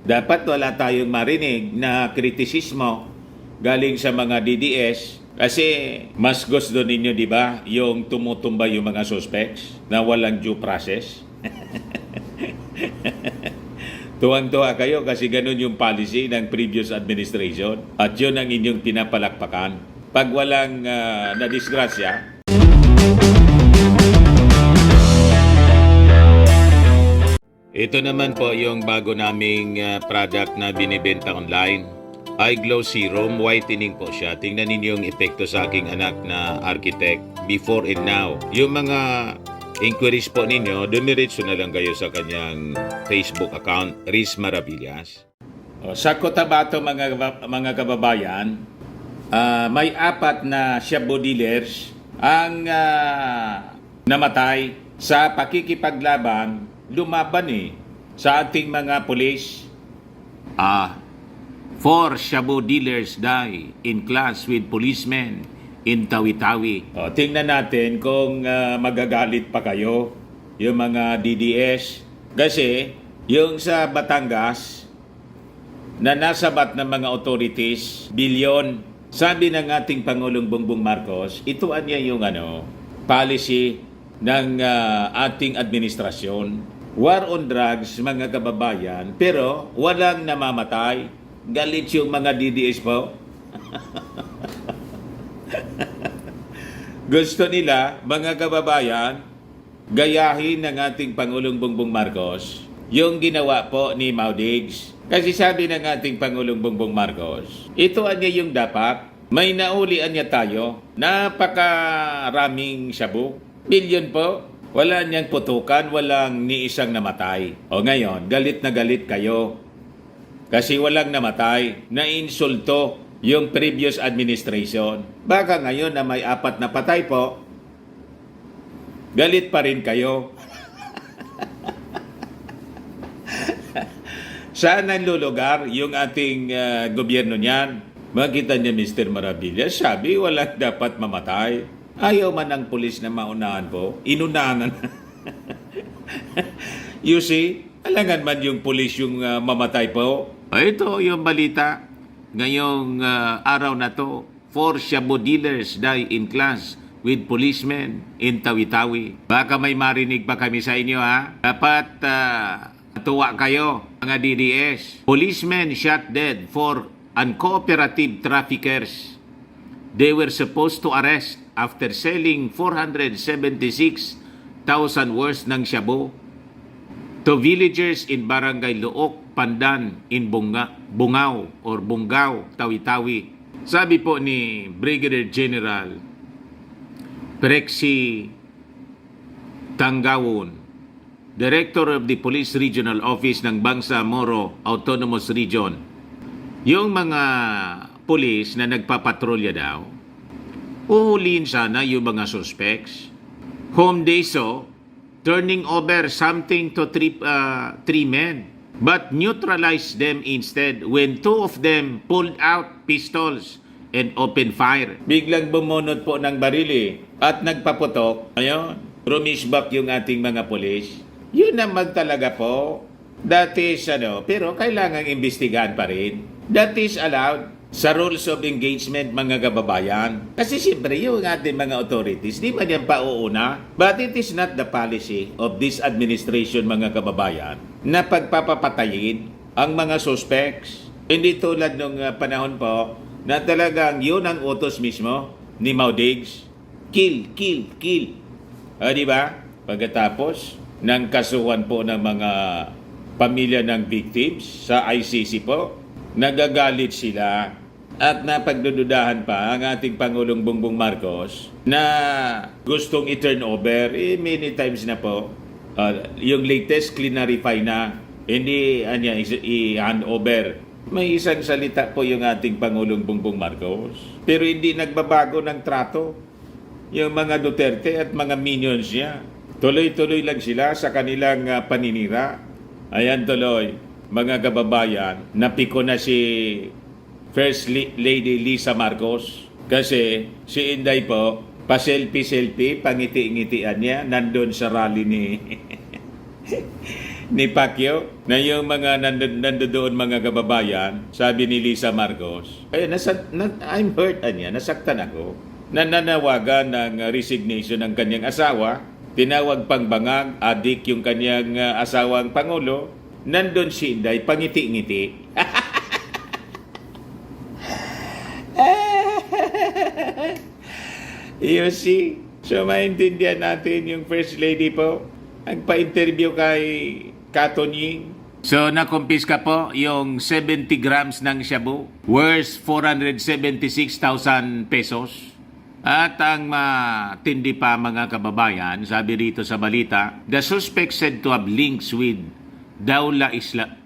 Dapat wala tayong marinig na kritisismo galing sa mga DDS kasi mas gusto ninyo, di ba, yung tumutumba yung mga suspects na walang due process. Tuwang-tuwa kayo kasi ganun yung policy ng previous administration at yun ang inyong pinapalakpakan. Pag walang nadisgrasya, ito naman po yung bago naming product na binibenta online. iGlow Serum, whitening po siya. Tingnan ninyo yung epekto sa aking anak na architect before and now. Yung mga inquiries po ninyo, dumiretso na lang kayo sa kanyang Facebook account, Riz Maravillas. Sa Cotabato mga kababayan, may 4 na shabu dealers ang namatay sa pakikipaglaban lumaban sa ating mga pulis. 4 shabu dealers die in clash with policemen in Tawi-Tawi. Tingnan natin kung magagalit pa kayo yung mga DDS. Kasi yung sa Batangas na nasabat ng mga authorities, bilyon. Sabi ng ating Pangulong Bongbong Marcos, ito niya yung policy ng ating administrasyon. War on drugs, mga kababayan, pero walang namamatay. Galit yung mga DDS po. Gusto nila, mga kababayan, gayahin ng ating Pangulong Bongbong Marcos yung ginawa po ni Maudigs. Kasi sabi ng ating Pangulong Bongbong Marcos, ito niya yung dapat. May naulian niya tayo. Napakaraming shabu. Bilyon po. Wala niyang putukan, walang ni isang namatay. O ngayon, galit na galit kayo. Kasi walang namatay. Nainsulto yung previous administration. Baka ngayon na may 4 na patay po, galit pa rin kayo. Saan ang lulugar yung ating gobyerno niyan? Makita niya Mr. Maravillas, sabi walang dapat mamatay. Ayaw man ng pulis na maunahan po, inunahan. You see, alangan man yung pulis yung mamatay po. Ito yung balita. Ngayong araw na to, 4 shabu dealers die in clash with policemen in Tawi-Tawi. Baka may marinig pa kami sa inyo ha. Dapat tuwa kayo mga DDS. Policemen shot dead for uncooperative traffickers. They were supposed to arrest after selling 476,000 worth ng shabu to villagers in Barangay Luok, Pandan, in Bungao, Tawi-Tawi. Sabi po ni Brigadier General Prexy Tanggawon, Director of the Police Regional Office ng Bangsamoro Autonomous Region, yung mga pulis na nagpapatrolya daw, uhulihin sana yung mga suspects. Whom they saw turning over something to three men, but neutralized them instead when 2 of them pulled out pistols and opened fire. Biglang bumunot po ng barili at nagpaputok. Ayun, rumisbak yung ating mga pulis. Yun naman talaga po. That is, pero kailangang imbestigahan pa rin. That is allowed sa rules of engagement, mga kababayan. Kasi siyempre yung ating mga authorities, di man yan pauuna. But it is not the policy of this administration, mga kababayan, na pagpapapatayin ang mga suspects. Hindi tulad nung panahon po na talagang yun ang utos mismo ni Maudigs. Kill, kill, kill. Di ba? Pagkatapos ng kasuhan po ng mga pamilya ng victims sa ICC po, nagagalit sila. At napagdududahan pa ang ating Pangulong Bongbong Marcos na gustong i-turn over, many times na po, yung latest clarify na, hindi i-hand over. May isang salita po yung ating Pangulong Bongbong Marcos, pero hindi nagbabago ng trato yung mga Duterte at mga minions niya. Tuloy-tuloy lang sila sa kanilang paninira. Ayan tuloy, mga kababayan, napiko na si First Lady Lisa Marcos kasi si Inday po pa-selfie-selfie, pangiti-ngitian niya nandun sa rally ni Pacquiao na yung mga nandoon mga kababayan, sabi ni Lisa Marcos, ay I'm hurt niya, nasaktan ako. Nananawagan ng resignation ng kanyang asawa, tinawag pang bangag, adik yung kanyang asawang Pangulo, nandun si Inday, pangiti-ngiti. You see? So maintindihan natin yung First Lady po, nagpa-interview kay Kato Ying. So nakumpiska po yung 70 grams ng shabu worth 476,000 pesos. At ang matindi pa mga kababayan, sabi rito sa balita, the suspect said to have links with Dawla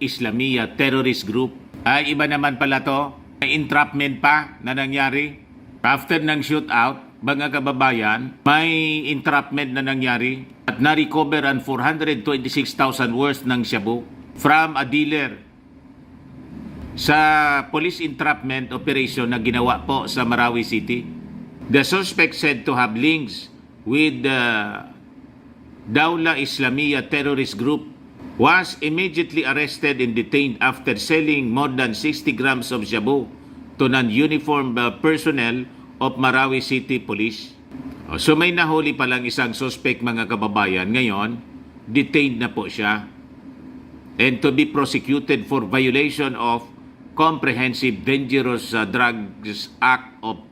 Islamiyah terrorist group. Ay iba naman pala to, may entrapment pa na nangyari. After ng shootout, mga kababayan, may entrapment na nangyari at na-recover ang 426,000 worth ng shabu from a dealer sa police entrapment operation na ginawa po sa Marawi City. The suspect said to have links with the Dawla Islamiyah terrorist group was immediately arrested and detained after selling more than 60 grams of shabu to non-uniformed personnel of Marawi City Police. So may nahuli pa lang isang suspect mga kababayan. Ngayon, detained na po siya. And to be prosecuted for violation of Comprehensive Dangerous Drugs Act of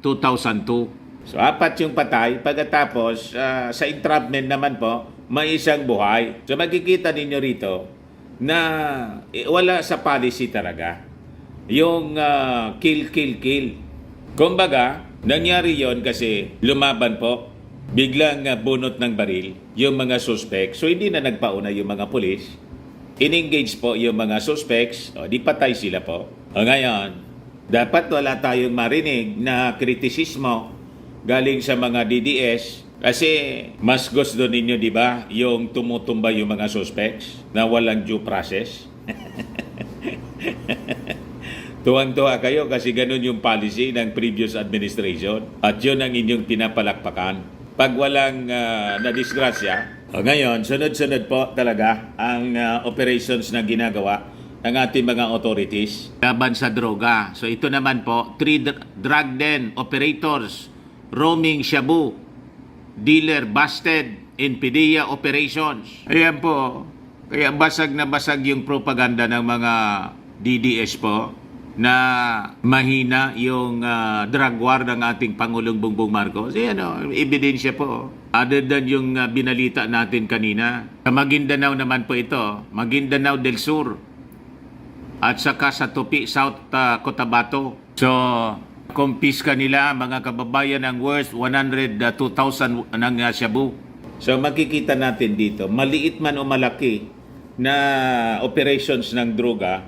2002. So apat yung patay. Pagkatapos, sa entrapment naman po, may isang buhay. So makikita ninyo rito na wala sa policy talaga. Yung kill, kill, kill. Kumbaga, nangyari yon kasi lumaban po, biglang bunot ng baril yung mga suspects. So hindi na nagpauna yung mga pulis. In-engage po yung mga suspects. O, di patay sila po. O ngayon, dapat wala tayong marinig na kritisismo galing sa mga DDS kasi mas gusto ninyo, di ba, yung tumutumba yung mga suspects na walang due process. Tuwang-tuwa kayo kasi ganun yung policy ng previous administration at yun ang inyong pinapalakpakan. Pag walang nadisgrasya, ngayon, sunod-sunod po talaga ang operations na ginagawa ng ating mga authorities laban sa droga. So ito naman po, 3 drug den operators roaming shabu, dealer busted in PDEA operations. Ayan po, kaya basag na basag yung propaganda ng mga DDS po na mahina yung drug war ng ating Pangulong Bongbong Marcos. Ayan ebidensya po. Other than yung binalita natin kanina. Sa Maguindanao naman po ito, Maguindanao del Sur at saka sa Tupi, South Cotabato. So, kumpiska nila mga kababayan ng worth 102,000 ng shabu. So, makikita natin dito, maliit man o malaki na operations ng droga,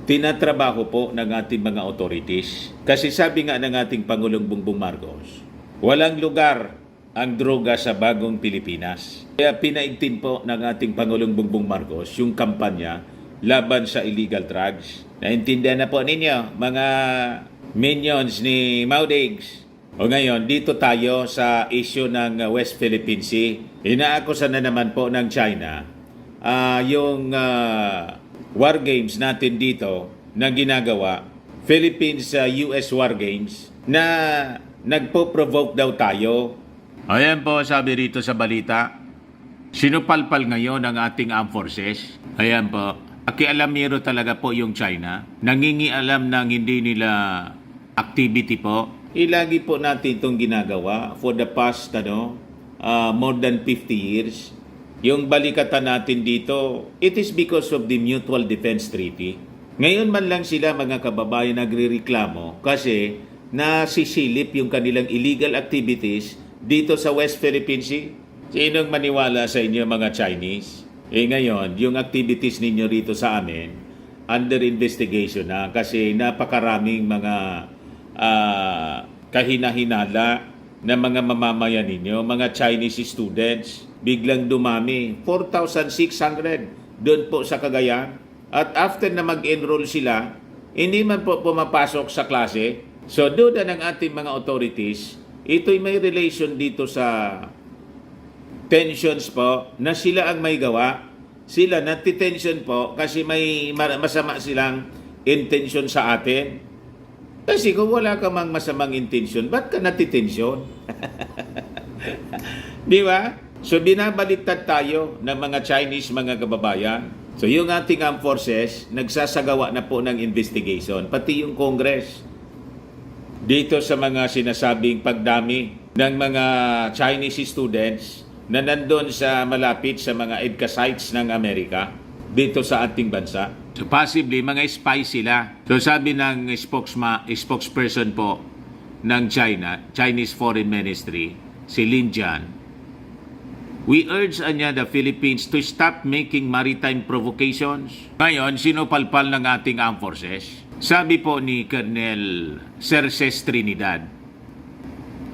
tinatrabaho po ng ating mga authorities. Kasi sabi nga ng ating Pangulong Bongbong Marcos, walang lugar ang droga sa bagong Pilipinas. Kaya pinaigtin po ng ating Pangulong Bongbong Marcos yung kampanya laban sa illegal drugs. Naintindihan na po ninyo, mga minions ni Maudigs. O ngayon, dito tayo sa issue ng West Philippine Sea. Inaakusan na naman po ng China yung war games natin dito na ginagawa, Philippines-US war games, na nagpo-provoke daw tayo. Ayan po, sabi rito sa balita, sinupalpal ngayon ang ating armed forces. Ayan po, pakialamero talaga po yung China. Nangingialam ng hindi nila activity po. Ilagi po natin itong ginagawa for the past more than 50 years. Yung balikatan natin dito, it is because of the Mutual Defense Treaty. Ngayon man lang sila mga kababayan nagrereklamo kasi nasisilip yung kanilang illegal activities dito sa West Philippine Sea. Sinong maniwala sa inyo mga Chinese? Ngayon, yung activities ninyo rito sa amin, under investigation na kasi napakaraming mga kahina-hinala na mga mamamayan ninyo, mga Chinese students, biglang dumami. 4,600 doon po sa Cagayan. At after na mag-enroll sila, hindi man po pumapasok sa klase. So doon na ng ating mga authorities, ito'y may relation dito sa tensions po na sila ang may gawa sila natitension po kasi may masama silang intention sa atin. Kasi kung wala ka mang masamang intention, ba't ka natitension? Di ba? So binabaliktad tayo ng mga Chinese mga kababayan. So yung ating armed forces, nagsasagawa na po ng investigation, pati yung Congress. Dito sa mga sinasabing pagdami ng mga Chinese students na nandun sa malapit sa mga EDCA sites ng Amerika dito sa ating bansa. So possibly mga spy sila. So sabi ng spokesperson po ng Chinese Foreign Ministry, si Lin Jian, we urge the Philippines to stop making maritime provocations. Ngayon, sinupalpal ng ating armed forces. Sabi po ni Colonel Cerces Trinidad,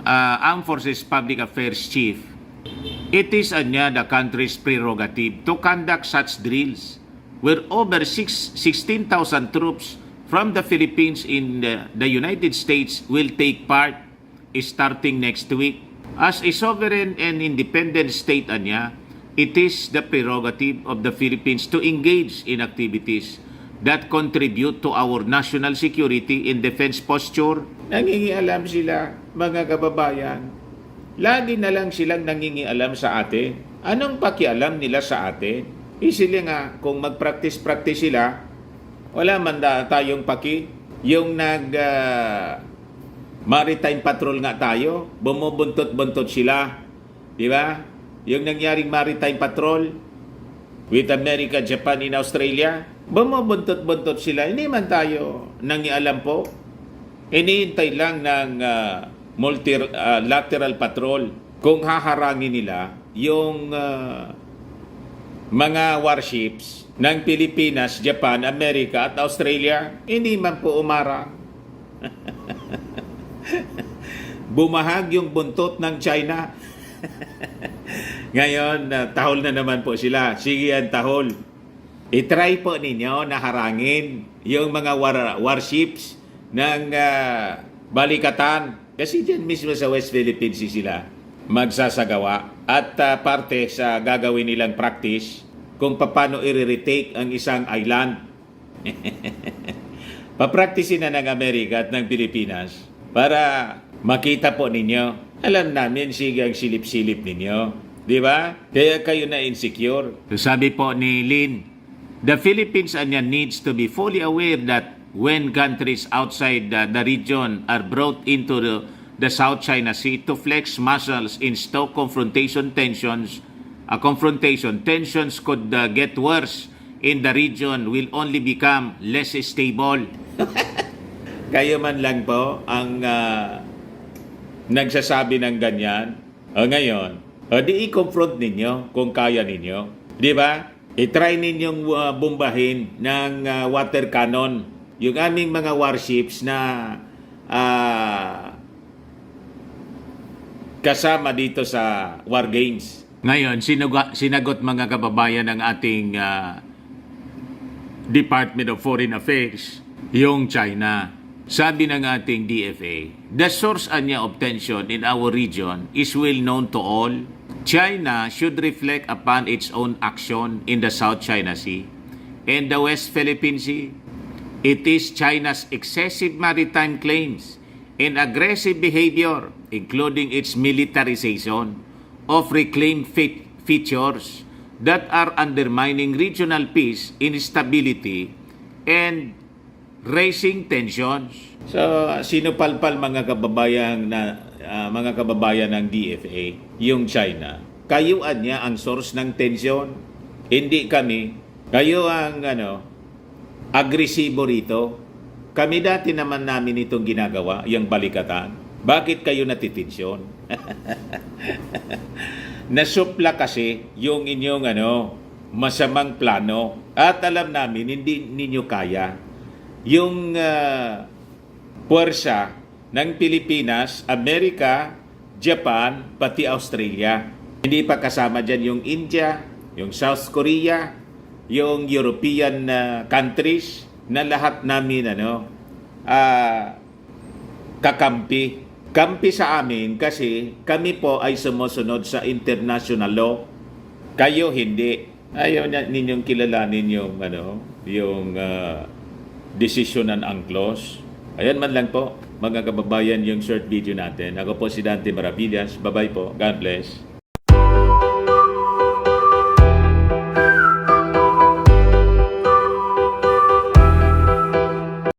Armed Forces Public Affairs Chief, it is the country's prerogative to conduct such drills where over 16,000 troops from the Philippines in the United States will take part starting next week. As a sovereign and independent state, it is the prerogative of the Philippines to engage in activities that contribute to our national security and defense posture. Nangingialam sila, mga kababayan. Lagi na lang silang nangingialam sa atin. Anong pakialam nila sa atin? Sila nga, kung mag-practice sila, wala man tayong paki. Yung maritime patrol nga tayo, bumubuntot-buntot sila. Di ba? Yung nangyaring maritime patrol with America, Japan, and Australia, bumubuntot-buntot sila. Hindi man tayo nangialam po. Inihintay lang ng multilateral patrol kung haharangin nila yung mga warships ng Pilipinas, Japan, Amerika at Australia. Hindi man po umarang. Bumahag yung buntot ng China. Ngayon, tahol na naman po sila. Sige yan, tahol. I-try po ninyo na harangin yung mga warships ng balikatan. Kasi dyan mismo sa West Philippines sila magsasagawa. At parte sa gagawin nilang practice kung paano i-retake ang isang island. Papracticein na ng Amerika at ng Pilipinas para makita po ninyo. Alam namin, sige ang silip-silip ninyo. Di ba? Kaya kayo na insecure. So sabi po ni Lin, the Philippines needs to be fully aware that when countries outside the region are brought into the South China Sea to flex muscles in stoke tensions could get worse in the region will only become less stable. Kayo man lang po ang nagsasabi ng ganyan. Ngayon, di i-confront ninyo kung kaya ninyo. Di ba? I-try ninyong bombahin ng water cannon yung aming mga warships na kasama dito sa war games. Ngayon, sinagot mga kababayan ng ating Department of Foreign Affairs, yung China. Sabi ng ating DFA, the source of tension in our region is well known to all. China should reflect upon its own action in the South China Sea and the West Philippine Sea. It is China's excessive maritime claims and aggressive behavior, including its militarization of reclaimed features that are undermining regional peace, instability, and raising tensions. So, sinupalpal mga kababayan ng DFA, yung China. Kayuan niya ang source ng tension. Hindi kami. Kayo ang agresibo rito. Kami dati naman namin itong ginagawa, yung balikatan. Bakit kayo natitensyon? Nasupla kasi yung inyong masamang plano. At alam namin, hindi ninyo kaya. Yung puwersa ng Pilipinas, Amerika, Japan, pati Australia. Hindi pa kasama dyan yung India, yung South Korea, yung European countries na lahat namin kakampi. Kampi sa amin kasi kami po ay sumusunod sa international law. Kayo hindi. Ayaw ninyong kilalanin yung yung desisyon ng angklos. Ayan man lang po, mga kababayan, yung short video natin. Ako po si Dante Maravillas. Bye-bye po. God bless.